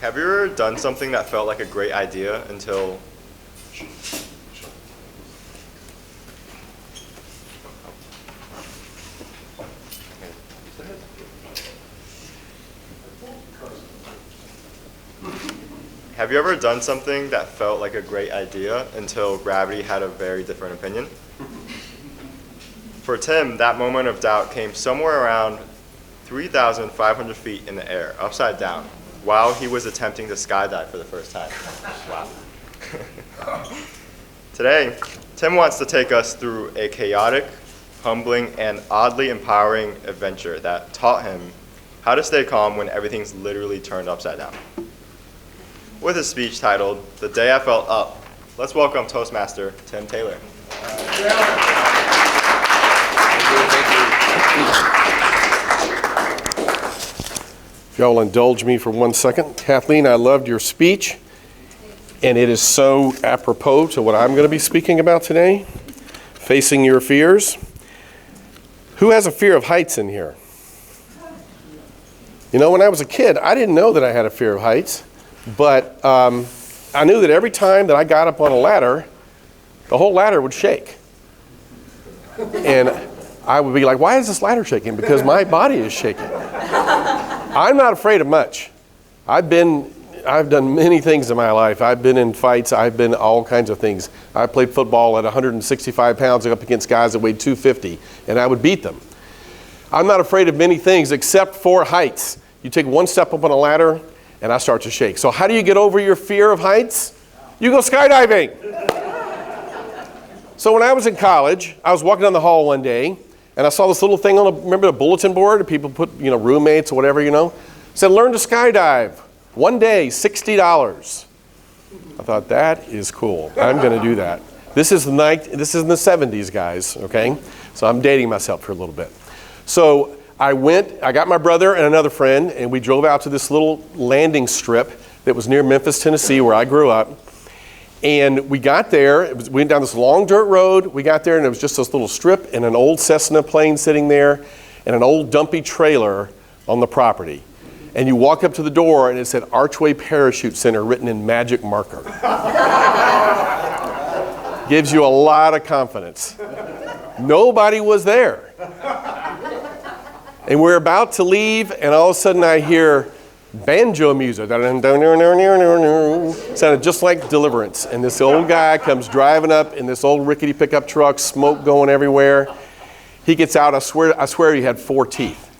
Have you ever done something that felt like a great idea until... Have you ever done something that felt like a great idea until gravity had a very different opinion? For Tim, that moment of doubt came somewhere around 3,500 feet in the air, upside down, while he was attempting to skydive for the first time. Wow. Today, Tim wants to take us through a chaotic, humbling, and oddly empowering adventure that taught him how to stay calm when everything's literally turned upside down. With his speech titled, "The Day I Felt Up," let's welcome Toastmaster Tim Taylor. If y'all indulge me for 1 second. Kathleen, I loved your speech, and it is so apropos to what I'm going to be speaking about today, facing your fears. Who has a fear of heights in here? You know, when I was a kid, I didn't know that I had a fear of heights. But I knew that every time that I got up on a ladder, the whole ladder would shake. And I would be like, why is this ladder shaking? Because my body is shaking. I'm not afraid of much. I've done many things in my life. I've been in fights. I've been all kinds of things. I played football at 165 pounds up against guys that weighed 250, and I would beat them. I'm not afraid of many things except for heights. You take one step up on a ladder, and I start to shake. So how do you get over your fear of heights? You go skydiving. So when I was in college, I was walking down the hall one day, and I saw this little thing on remember the bulletin board? People put, roommates or whatever, said, learn to skydive. 1 day, $60. I thought, that is cool. I'm going to do that. This is in the 70s, guys, okay? So I'm dating myself for a little bit. So I got my brother and another friend, and we drove out to this little landing strip that was near Memphis, Tennessee, where I grew up. And we got there, we went down this long dirt road, we got there, and it was just this little strip and an old Cessna plane sitting there and an old dumpy trailer on the property. And you walk up to the door, and it said Archway Parachute Center written in magic marker. Gives you a lot of confidence. Nobody was there. And we're about to leave, and all of a sudden I hear banjo music. Sounded just like Deliverance. And this old guy comes driving up in this old rickety pickup truck, smoke going everywhere. He gets out, I swear he had 4 teeth.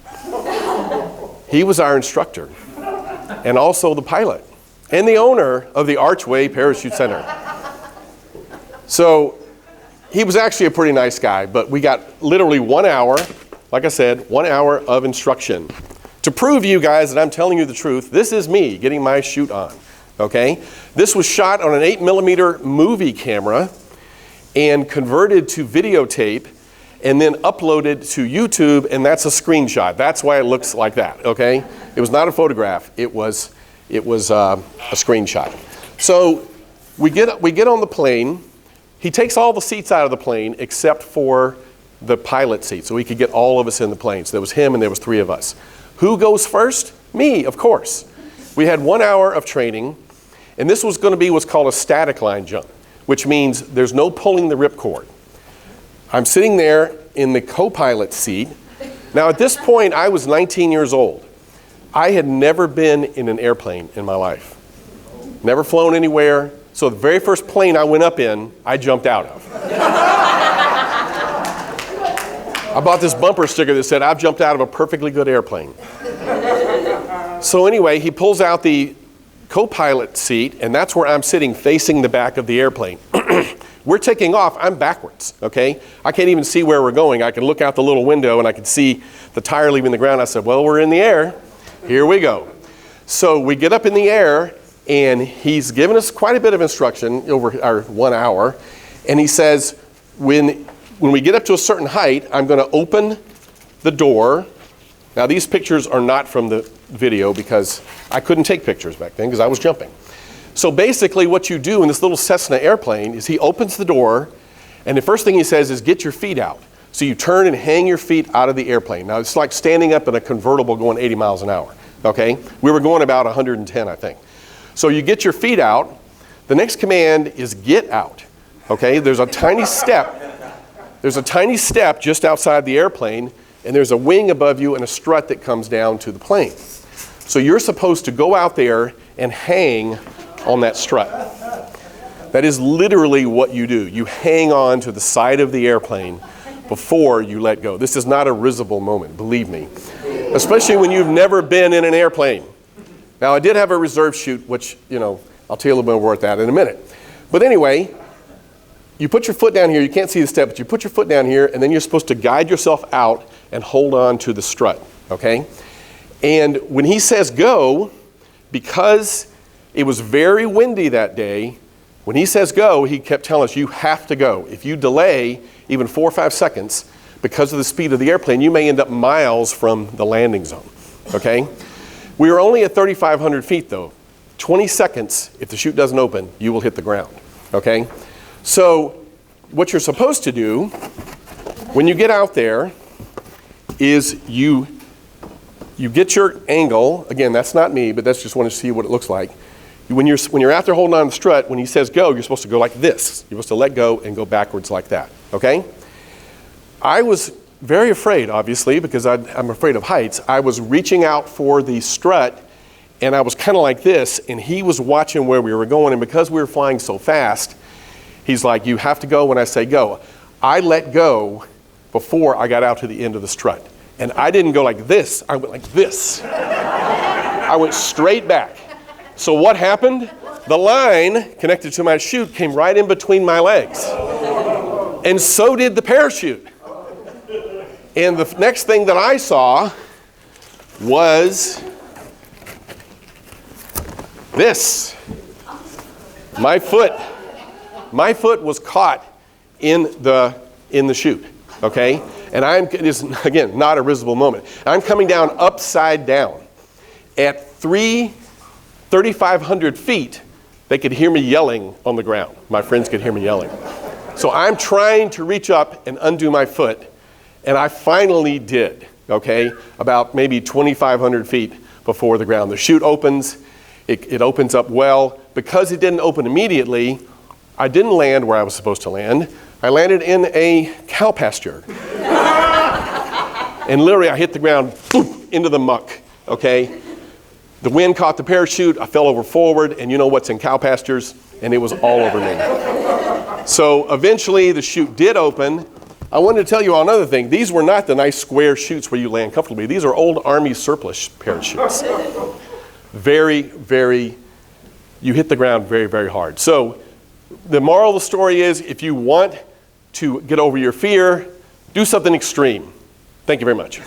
He was our instructor, and also the pilot, and the owner of the Archway Parachute Center. So he was actually a pretty nice guy, but we got literally 1 hour. Like I said, 1 hour of instruction. To prove to you guys that I'm telling you the truth, this is me getting my chute on, okay? This was shot on an 8mm movie camera and converted to videotape and then uploaded to YouTube, and that's a screenshot. That's why it looks like that, okay? It was not a photograph. It was a screenshot. So we get on the plane. He takes all the seats out of the plane except for the pilot seat, so he could get all of us in the plane. So there was him and there was 3 of us. Who goes first? Me, of course. We had 1 hour of training, and this was going to be what's called a static line jump, which means there's no pulling the ripcord. I'm sitting there in the co-pilot seat. Now at this point, I was 19 years old. I had never been in an airplane in my life. Never flown anywhere. So the very first plane I went up in, I jumped out of. I bought this bumper sticker that said, I've jumped out of a perfectly good airplane. So anyway, he pulls out the co-pilot seat, and that's where I'm sitting facing the back of the airplane. We're taking off, I'm backwards, okay? I can't even see where we're going. I can look out the little window and I can see the tire leaving the ground. I said, well, we're in the air. Here we go. So we get up in the air, and he's given us quite a bit of instruction over our 1 hour. And he says, when we get up to a certain height, I'm going to open the door. Now, these pictures are not from the video because I couldn't take pictures back then because I was jumping. So basically what you do in this little Cessna airplane is he opens the door, and the first thing he says is get your feet out. So you turn and hang your feet out of the airplane. Now, it's like standing up in a convertible going 80 miles an hour. okay? We were going about 110, I think. So you get your feet out. The next command is get out, okay? There's a tiny step. There's a tiny step just outside the airplane, and there's a wing above you and a strut that comes down to the plane. So you're supposed to go out there and hang on that strut. That is literally what you do. You hang on to the side of the airplane before you let go. This is not a risible moment, believe me. Especially when you've never been in an airplane. Now, I did have a reserve chute, which, I'll tell you a little bit more about that in a minute. But anyway, you put your foot down here. You can't see the step, but you put your foot down here, and then you're supposed to guide yourself out and hold on to the strut, okay? And when he says go, because it was very windy that day, when he says go, he kept telling us, you have to go. If you delay even 4 or 5 seconds, because of the speed of the airplane, you may end up miles from the landing zone, okay? We are only at 3,500 feet though. 20 seconds, if the chute doesn't open, you will hit the ground, okay? So what you're supposed to do when you get out there is you get your angle. Again, that's not me, but that's just want to see what it looks like. When you're out there holding on to the strut, when he says go, you're supposed to go like this. You're supposed to let go and go backwards like that, okay? I was very afraid, obviously, because I'm afraid of heights. I was reaching out for the strut, and I was kind of like this, and he was watching where we were going, and because we were flying so fast, he's like, you have to go when I say go. I let go before I got out to the end of the strut. And I didn't go like this, I went like this. I went straight back. So what happened? The line connected to my chute came right in between my legs. And so did the parachute. And the next thing that I saw was this. My foot was caught in the chute, okay? And it is, again, not a risible moment. I'm coming down upside down. At 3,500 feet, they could hear me yelling on the ground. My friends could hear me yelling. So I'm trying to reach up and undo my foot, and I finally did, okay? About maybe 2,500 feet before the ground. The chute opens. It opens up well. Because it didn't open immediately, I didn't land where I was supposed to land. I landed in a cow pasture. And literally I hit the ground, boom, into the muck, okay? The wind caught the parachute, I fell over forward, and you know what's in cow pastures? And it was all over me. So eventually the chute did open. I wanted to tell you all another thing. These were not the nice square chutes where you land comfortably. These are old Army surplus parachutes. Very, very, you hit the ground very, very hard. So the moral of the story is, if you want to get over your fear, do something extreme. Thank you very much.